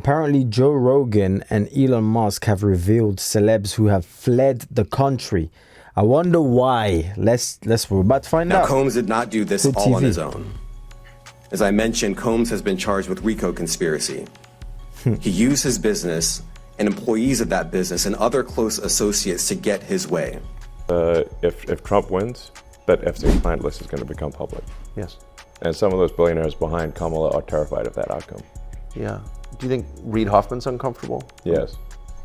Apparently, Joe Rogan and Elon Musk have revealed celebs who have fled the country. I wonder why. We're about to find out. Now, Combs did not do this Good all on TV. his own. As I mentioned, Combs has been charged with RICO conspiracy. He used his business and employees of that business and other close associates to get his way. If Trump wins, that Epstein client list is going to become public. Yes. And some of those billionaires behind Kamala are terrified of that outcome. Yeah. Do you think Reid Hoffman's uncomfortable? Yes.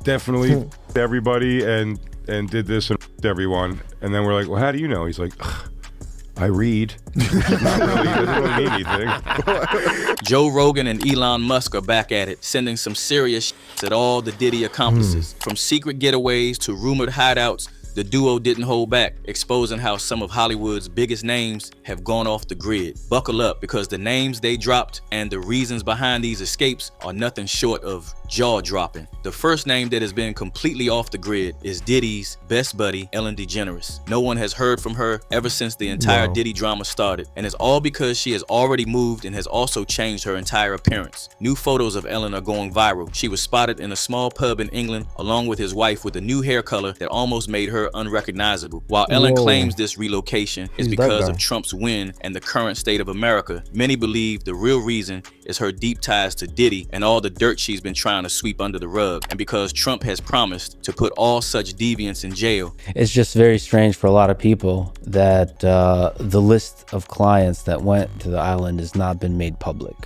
Definitely everybody and did this and everyone. And then we're like, well, how do you know? He's like, I read. Not really, it doesn't really mean anything. Joe Rogan and Elon Musk are back at it, sending some serious at all the Diddy accomplices. From secret getaways to rumored hideouts, the duo didn't hold back, exposing how some of Hollywood's biggest names have gone off the grid. Buckle up, because the names they dropped and the reasons behind these escapes are nothing short of jaw-dropping. The first name that has been completely off the grid is Diddy's best buddy, Ellen DeGeneres. No one has heard from her ever since the entire Diddy drama started, and it's all because she has already moved and has also changed her entire appearance. New photos of Ellen are going viral. She was spotted in a small pub in England along with his wife with a new hair color that almost made her unrecognizable. While Ellen claims this relocation is because of Trump's win and the current state of America, many believe the real reason is her deep ties to Diddy and all the dirt she's been trying to sweep under the rug, and because Trump has promised to put all such deviants in jail. It's just very strange for a lot of people that the list of clients that went to the island has not been made public.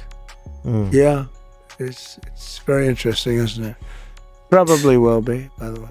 Yeah, it's very interesting, isn't it? Probably will be, by the way.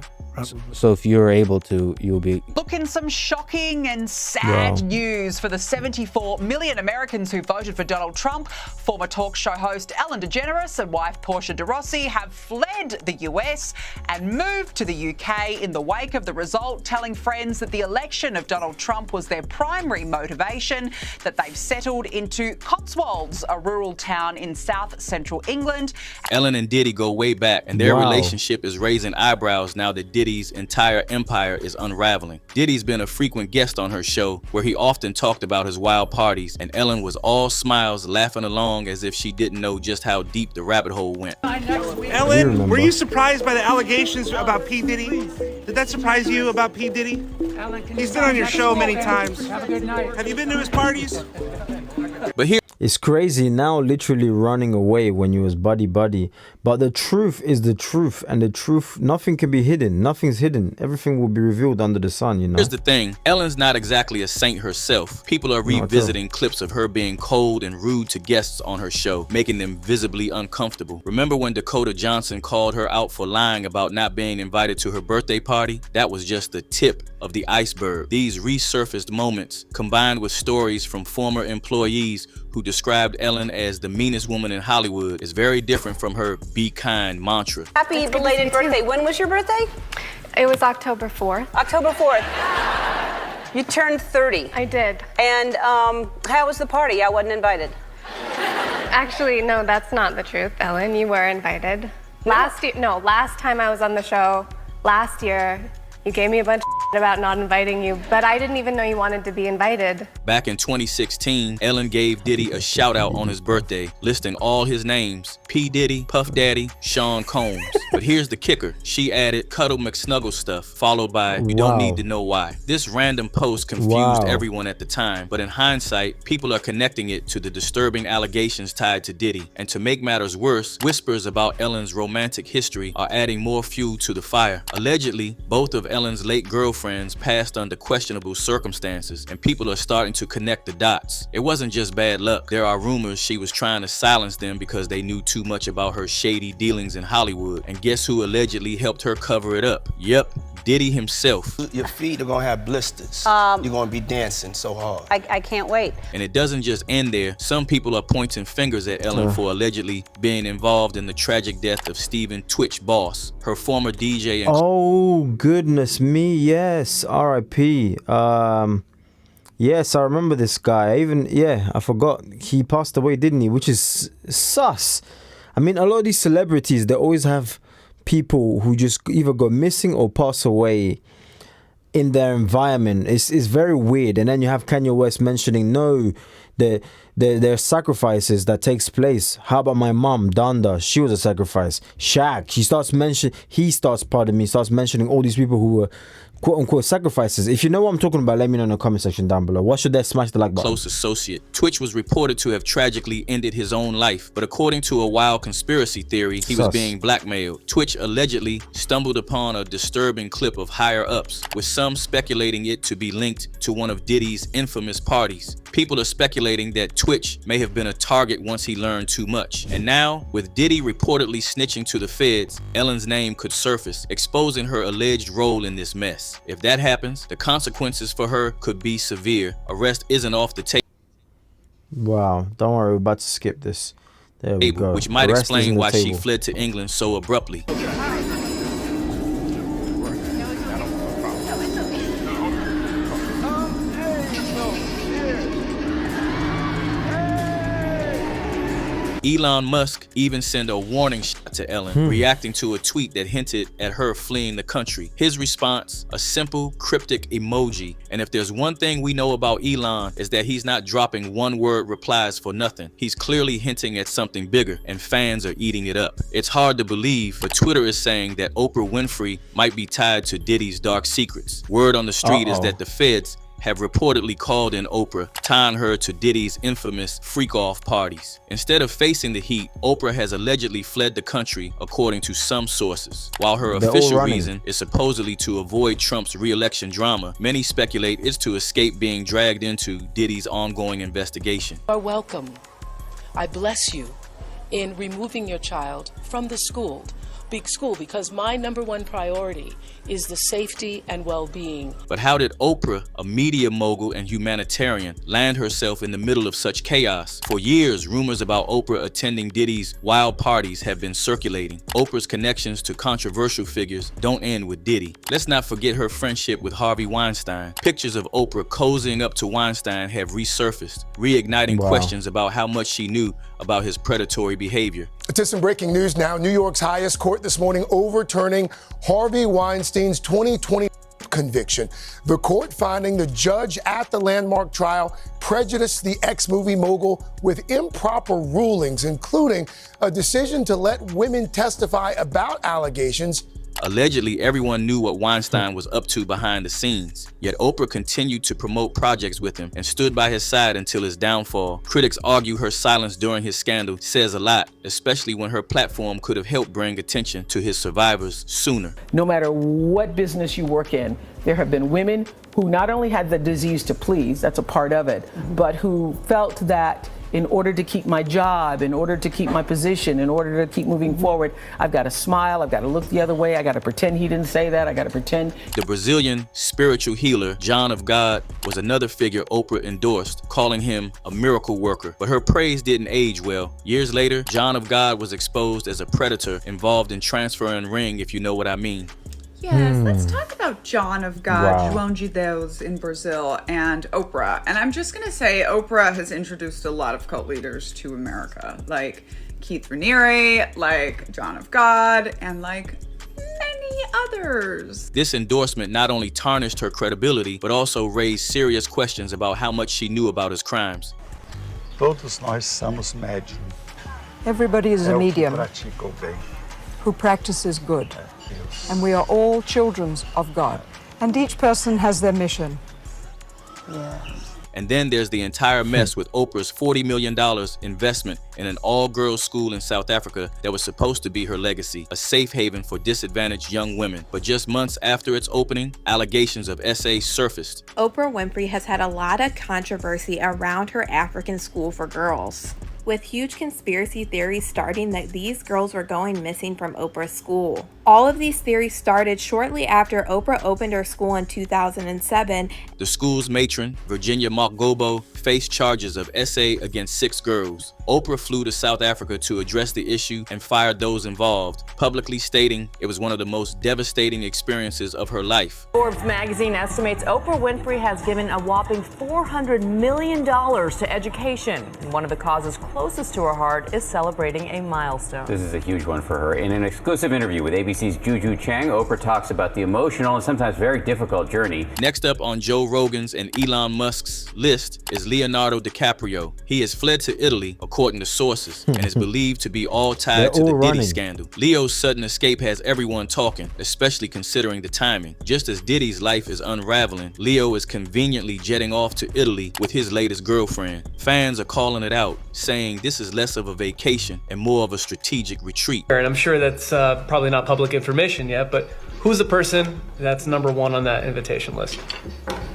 So if you're able to, you'll be... Look, in some shocking and sad news for the 74 million Americans who voted for Donald Trump, former talk show host Ellen DeGeneres and wife Portia de Rossi have fled the US and moved to the UK in the wake of the result, telling friends that the election of Donald Trump was their primary motivation, that they've settled into Cotswolds, a rural town in south central England. Ellen and Diddy go way back, and their relationship is raising eyebrows now that Diddy's entire empire is unraveling. Diddy's been a frequent guest on her show, where he often talked about his wild parties, and Ellen was all smiles, laughing along as if she didn't know just how deep the rabbit hole went. Ellen, were you surprised by the allegations about P. Diddy? Did that surprise you about P. Diddy? He's been on your show many times. Have a good night. Have you been to his parties? But here, it's crazy now, literally running away when you was buddy. But the truth is the truth, and the truth, nothing can be hidden. Nothing's hidden. Everything will be revealed under the sun, you know. Here's the thing. Ellen's not exactly a saint herself. People are revisiting clips of her being cold and rude to guests on her show, making them visibly uncomfortable. Remember when Dakota Johnson called her out for lying about not being invited to her birthday party? That was just the tip of the iceberg. These resurfaced moments, combined with stories from former employees who described Ellen as the meanest woman in Hollywood, is very different from her be kind mantra. Happy belated birthday. When was your birthday? It was October 4th. October 4th. You turned 30. I did. And how was the party? I wasn't invited. Actually, no, that's not the truth, Ellen. You were invited. Last time I was on the show, last year, you gave me a bunch of about not inviting you, but I didn't even know you wanted to be invited. Back in 2016, Ellen gave Diddy a shout out on his birthday, listing all his names: P. Diddy, Puff Daddy, Sean Combs. But here's the kicker. She added Cuddle McSnuggle stuff, followed by we don't need to know why. This random post confused everyone at the time, but in hindsight, people are connecting it to the disturbing allegations tied to Diddy. And to make matters worse, whispers about Ellen's romantic history are adding more fuel to the fire. Allegedly, both of Ellen's late girlfriends passed under questionable circumstances, and people are starting to connect the dots. It wasn't just bad luck. There are rumors she was trying to silence them because they knew too much about her shady dealings in Hollywood. And guess who allegedly helped her cover it up? Yep, Diddy himself. Your feet are gonna have blisters. You're gonna be dancing so hard. I can't wait. And it doesn't just end there. Some people are pointing fingers at Ellen for allegedly being involved in the tragic death of Stephen Twitch Boss, her former DJ. Oh, goodness me, yes, R.I.P. Yes, I remember this guy. I forgot. He passed away, didn't he? Which is sus. I mean, a lot of these celebrities, they always have people who just either go missing or pass away in their environment. It's very weird. And then you have Kanye West mentioning, no, There's sacrifices that takes place. How about my mom, Donda? She was a sacrifice. Shaq, he starts mentioning all these people who were quote unquote sacrifices. If you know what I'm talking about, let me know in the comment section down below. What should they smash the like button? Close associate. Twitch was reported to have tragically ended his own life, but according to a wild conspiracy theory, he was being blackmailed. Twitch allegedly stumbled upon a disturbing clip of higher ups, with some speculating it to be linked to one of Diddy's infamous parties. People are speculating that Twitch may have been a target once he learned too much. And now, with Diddy reportedly snitching to the feds, Ellen's name could surface, exposing her alleged role in this mess. If that happens, the consequences for her could be severe. Arrest isn't off the table. Wow, don't worry, we're about to skip this. There we go. Which might explain why she fled to England so abruptly. Elon Musk even sent a warning shot to Ellen, reacting to a tweet that hinted at her fleeing the country. His response, a simple, cryptic emoji. And if there's one thing we know about Elon, is that he's not dropping one-word replies for nothing. He's clearly hinting at something bigger, and fans are eating it up. It's hard to believe, but Twitter is saying that Oprah Winfrey might be tied to Diddy's dark secrets. Word on the street is that the feds have reportedly called in Oprah, tying her to Diddy's infamous freak-off parties. Instead of facing the heat, Oprah has allegedly fled the country, according to some sources. While her official reason is supposedly to avoid Trump's re-election drama, many speculate it's to escape being dragged into Diddy's ongoing investigation. You are welcome. I bless you in removing your child from the school because my #1 priority is the safety and well-being. But how did Oprah, a media mogul and humanitarian, land herself in the middle of such chaos? For years, rumors about Oprah attending Diddy's wild parties have been circulating. Oprah's connections to controversial figures don't end with Diddy. Let's not forget her friendship with Harvey Weinstein. Pictures of Oprah cozying up to Weinstein have resurfaced, reigniting questions about how much she knew about his predatory behavior. To some breaking news now. New York's highest court this morning overturning Harvey Weinstein's 2020 conviction. The court finding the judge at the landmark trial prejudiced the ex-movie mogul with improper rulings, including a decision to let women testify about allegations. Allegedly, everyone knew what Weinstein was up to behind the scenes. Yet Oprah continued to promote projects with him and stood by his side until his downfall. Critics argue her silence during his scandal says a lot, especially when her platform could have helped bring attention to his survivors sooner. No matter what business you work in, there have been women who not only had the disease to please, that's a part of it, but who felt that in order to keep my job, in order to keep my position, in order to keep moving forward, I've got to smile, I've got to look the other way, I got to pretend he didn't say that, I got to pretend. The Brazilian spiritual healer, John of God, was another figure Oprah endorsed, calling him a miracle worker. But her praise didn't age well. Years later, John of God was exposed as a predator involved in transfer and ring, if you know what I mean. Yes, let's talk about John of God, João de Deus in Brazil, and Oprah. And I'm just going to say Oprah has introduced a lot of cult leaders to America, like Keith Raniere, like John of God, and like many others. This endorsement not only tarnished her credibility, but also raised serious questions about how much she knew about his crimes. Todos nós somos médium. Everybody is a medium who practices good. And we are all children of God. And each person has their mission. Yes. And then there's the entire mess with Oprah's $40 million investment in an all-girls school in South Africa that was supposed to be her legacy, a safe haven for disadvantaged young women. But just months after its opening, allegations of SA surfaced. Oprah Winfrey has had a lot of controversy around her African school for girls, with huge conspiracy theories starting that these girls were going missing from Oprah's school. All of these theories started shortly after Oprah opened her school in 2007. The school's matron, Virginia Makgobo, faced charges of SA against 6 girls. Oprah flew to South Africa to address the issue and fired those involved, publicly stating it was one of the most devastating experiences of her life. Forbes magazine estimates Oprah Winfrey has given a whopping $400 million to education. And one of the causes closest to her heart is celebrating a milestone. This is a huge one for her. In an exclusive interview with ABC CNBC's Juju Chang, Oprah talks about the emotional and sometimes very difficult journey. Next up on Joe Rogan's and Elon Musk's list is Leonardo DiCaprio. He has fled to Italy, according to sources, and is believed to be all tied to the Diddy scandal. Leo's sudden escape has everyone talking, especially considering the timing. Just as Diddy's life is unraveling, Leo is conveniently jetting off to Italy with his latest girlfriend. Fans are calling it out, saying this is less of a vacation and more of a strategic retreat. And I'm sure that's probably not public information yet, but who's the person that's #1 on that invitation list?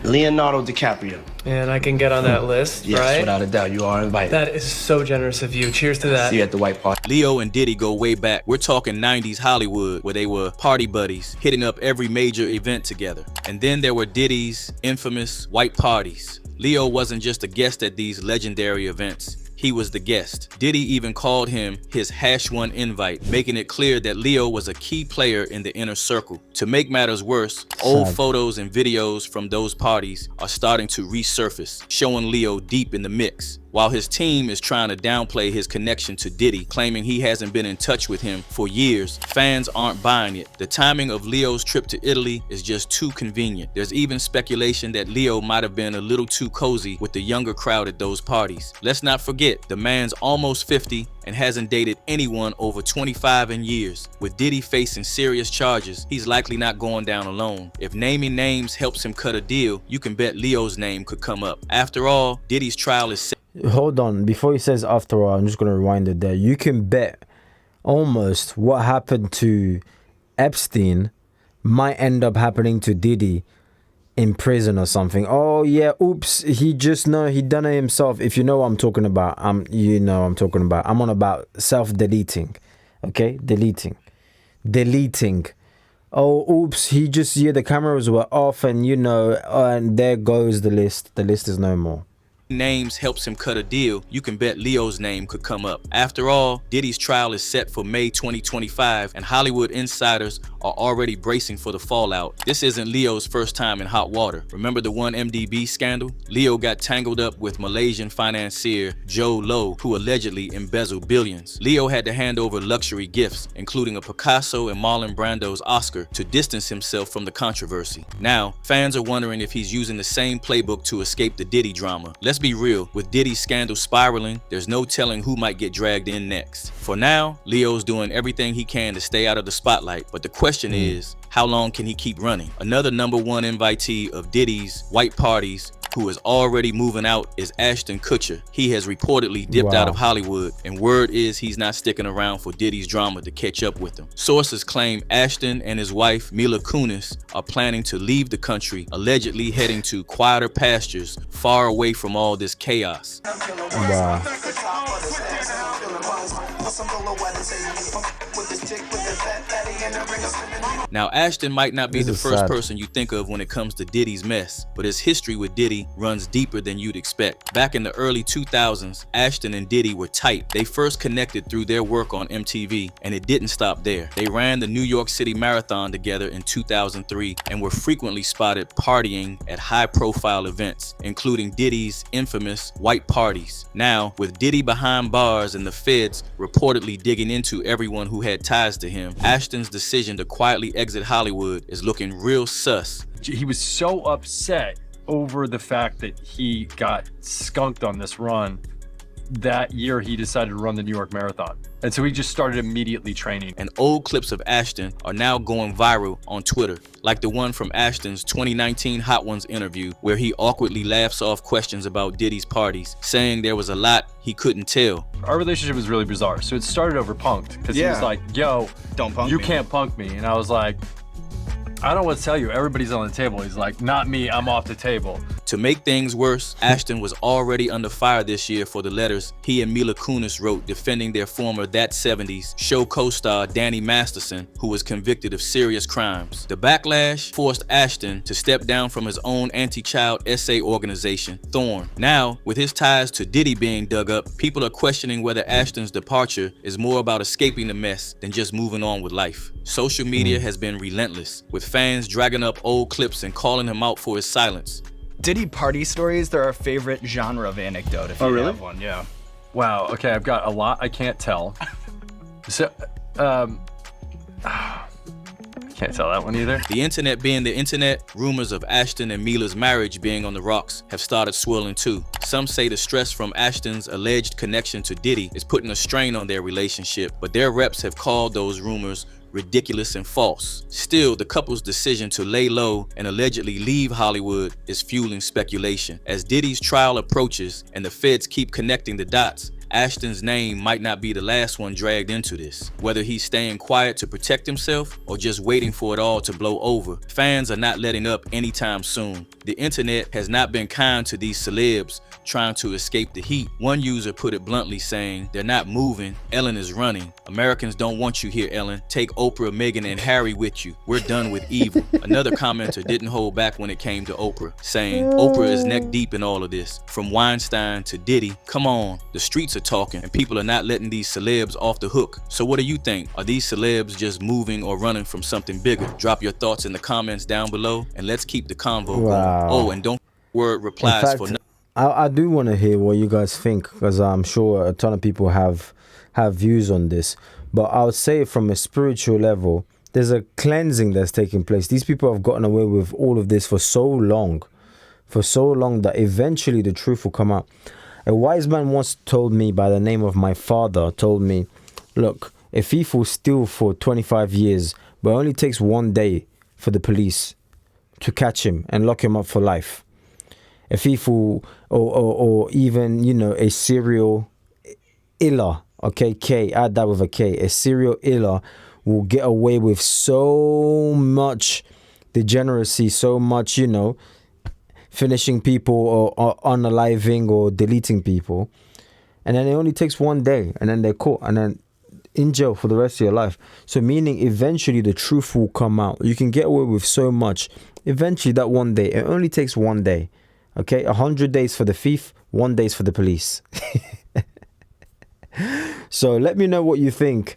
Leonardo DiCaprio. And I can get on that list, Yes, right? without a doubt, you are invited. That is so generous of you. Cheers to that. See you at the White Party. Leo and Diddy go way back. We're talking 90s Hollywood, where they were party buddies, hitting up every major event together. And then there were Diddy's infamous white parties. Leo wasn't just a guest at these legendary events. He was the guest. Diddy even called him his #1 invite, making it clear that Leo was a key player in the inner circle. To make matters worse, old photos and videos from those parties are starting to resurface, showing Leo deep in the mix. While his team is trying to downplay his connection to Diddy, claiming he hasn't been in touch with him for years, fans aren't buying it. The timing of Leo's trip to Italy is just too convenient. There's even speculation that Leo might have been a little too cozy with the younger crowd at those parties. Let's not forget, the man's almost 50 and hasn't dated anyone over 25 in years. With Diddy facing serious charges, he's likely not going down alone. If naming names helps him cut a deal, you can bet Leo's name could come up. After all, Diddy's trial is set. Hold on, before he says after all, I'm just going to rewind it there. You can bet almost what happened to Epstein might end up happening to Diddy in prison or something. Oh yeah, oops, he done it himself. If you know what I'm talking about, you know what I'm talking about. I'm on about self-deleting, okay? Deleting. Oh, oops, the cameras were off and and there goes the list. The list is no more. Names helps him cut a deal, you can bet Leo's name could come up. After all, Diddy's trial is set for May 2025, and Hollywood insiders are already bracing for the fallout. This isn't Leo's first time in hot water. Remember the 1MDB scandal? Leo got tangled up with Malaysian financier Joe Low, who allegedly embezzled billions. Leo had to hand over luxury gifts, including a Picasso and Marlon Brando's Oscar, to distance himself from the controversy. Now, fans are wondering if he's using the same playbook to escape the Diddy drama. Let's be real, with Diddy's scandal spiraling, there's no telling who might get dragged in next. For now, Leo's doing everything he can to stay out of the spotlight, but the question is, how long can he keep running? Another #1 invitee of Diddy's white parties, who is already moving out, is Ashton Kutcher. He has reportedly dipped out of Hollywood, and word is he's not sticking around for Diddy's drama to catch up with him. Sources claim Ashton and his wife, Mila Kunis, are planning to leave the country, allegedly heading to quieter pastures far away from all this chaos. Wow. Now, Ashton might not be the first person you think of when it comes to Diddy's mess, but his history with Diddy runs deeper than you'd expect. Back in the early 2000s, Ashton and Diddy were tight. They first connected through their work on MTV, and it didn't stop there. They ran the New York City Marathon together in 2003 and were frequently spotted partying at high-profile events, including Diddy's infamous white parties. Now, with Diddy behind bars and the feds reportedly digging into everyone who had ties to him, Ashton's decision to quietly exit Hollywood is looking real sus. He was so upset over the fact that he got skunked on this run. That year he decided to run the New York Marathon. And so he just started immediately training. And old clips of Ashton are now going viral on Twitter, like the one from Ashton's 2019 Hot Ones interview, where he awkwardly laughs off questions about Diddy's parties, saying there was a lot he couldn't tell. Our relationship was really bizarre. So it started over punked, because he was like, yo, don't punk you me. Can't punk me. And I was like, I don't want to tell you, everybody's on the table. He's like, not me, I'm off the table. To make things worse, Ashton was already under fire this year for the letters he and Mila Kunis wrote defending their former That 70s show co-star Danny Masterson, who was convicted of serious crimes. The backlash forced Ashton to step down from his own anti-child essay organization, Thorn. Now, with his ties to Diddy being dug up, people are questioning whether Ashton's departure is more about escaping the mess than just moving on with life. Social media has been relentless, with fans dragging up old clips and calling him out for his silence. Diddy party stories, they're our favorite genre of anecdote, if you have one, yeah. Wow, okay, I've got a lot I can't tell. So, Can't tell that one either. The internet being the internet, rumors of Ashton and Mila's marriage being on the rocks have started swirling too. Some say the stress from Ashton's alleged connection to Diddy is putting a strain on their relationship, but their reps have called those rumors ridiculous and false. Still, the couple's decision to lay low and allegedly leave Hollywood is fueling speculation. As Diddy's trial approaches and the feds keep connecting the dots, Ashton's name might not be the last one dragged into this. Whether he's staying quiet to protect himself or just waiting for it all to blow over, fans are not letting up anytime soon. The internet has not been kind to these celebs trying to escape the heat. One user put it bluntly saying, "They're not moving, Ellen is running. Americans don't want you here, Ellen. Take Oprah, Meghan, and Harry with you. We're done with evil." Another commenter didn't hold back when it came to Oprah, saying, "Oprah is neck deep in all of this. From Weinstein to Diddy, come on, the streets are talking and people are not letting these celebs off the hook." So what do you think? Are these celebs just moving or running from something bigger? Drop your thoughts in the comments down below and let's keep the convo going. Oh, and don't word replies In fact, for nothing. I do want to hear what you guys think, because I'm sure a ton of people have views on this. But I would say from a spiritual level, there's a cleansing that's taking place. These people have gotten away with all of this for so long that eventually the truth will come out. A wise man once told me, by the name of my father, told me, look, a thief will steal for 25 years, but it only takes one day for the police to catch him and lock him up for life. A thief will, or even, you know, a serial iller, okay, K, add that with a K, a serial iller will get away with so much degeneracy, so much, you know, finishing people or unaliving or deleting people. And then it only takes one day and then they're caught and then in jail for the rest of your life. So meaning eventually the truth will come out. You can get away with so much. Eventually that one day, it only takes one day. Okay, 100 days for the thief, 1 day for the police. So let me know what you think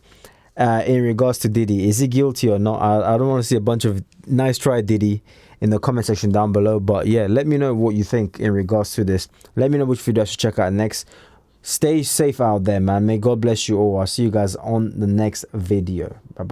in regards to Diddy. Is he guilty or not? I don't want to see a bunch of nice try Diddy in the comment section down below. But yeah, let me know what you think in regards to this. Let me know which video I should check out next. Stay safe out there, man. May God bless you all. I'll see you guys on the next video. Bye-bye.